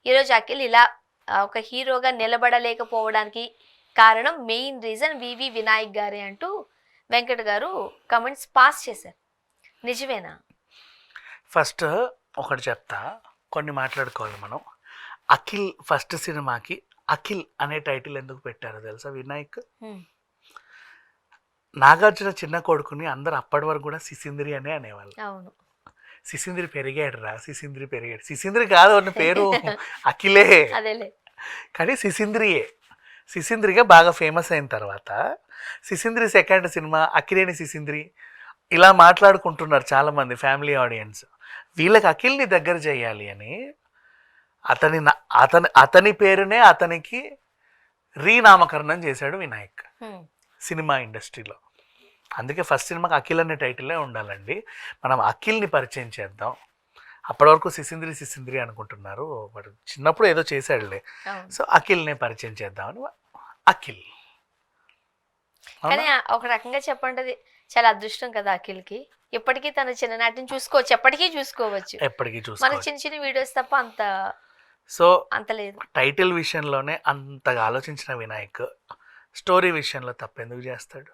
ఈరోజు అఖిల్ ఇలా ఒక హీరోగా నిలబడలేకపోవడానికి కారణం మెయిన్ రీజన్ వివి వినాయక్ గారే అంటూ వెంకట్ గారు కమెంట్స్ పాస్ చేశారు. నిజమేనా? ఫస్ట్ ఒకటి చెప్తా, కొన్ని మాట్లాడుకోవాలి మనం. అఖిల్ ఫస్ట్ సినిమాకి అఖిల్ అనే టైటిల్ ఎందుకు పెట్టారో తెలుసా వినాయక్? నాగార్జున చిన్న కొడుకుని అందరు అప్పటి వరకు కూడా సిసింద్రి అనే అనేవాళ్ళు. అవును, సిసింద్రి పెరిగాడు రా, సిసింద్రి పెరిగాడు. సిసింద్రి కాదు అన్న పేరు అఖిలే, అదేలే. కానీ సిసింద్రియే. సిసింద్రిగా బాగా ఫేమస్ అయిన తర్వాత సిసింద్రి సెకండ్ సినిమా అఖిలేని సిసింద్రి ఇలా మాట్లాడుకుంటున్నారు చాలామంది ఫ్యామిలీ ఆడియన్స్. వీళ్ళకి అఖిల్ని దగ్గర చేయాలి అని అతని పేరునే అతనికి రీనామకరణం చేశాడు వినాయక్ సినిమా ఇండస్ట్రీలో. అందుకే ఫస్ట్ సినిమాకి అఖిల్ అనే టైటిలే ఉండాలండి. మనం అఖిల్ని పరిచయం చేద్దాం. అప్పటి వరకు సిసింద్రి అనుకుంటున్నారు, బట్ చిన్నప్పుడు ఏదో చేశాడులే. సో అఖిల్నే పరిచయం చేద్దామని అఖిల్. కానీ ఒక రకంగా చెప్పండి చాలా అదృష్టం కదా అఖిల్కి. ఇప్పటికీ తన చిన్ననాటిని చూసుకోవచ్చు, ఎప్పటికీ చూసుకోవచ్చు. మన చిన్న చిన్న వీడియోస్ తప్ప అంత లేదు. టైటిల్ విషయంలోనే అంతగా ఆలోచించిన వినాయక్ స్టోరీ విషయంలో తప్పెందుకు చేస్తాడు?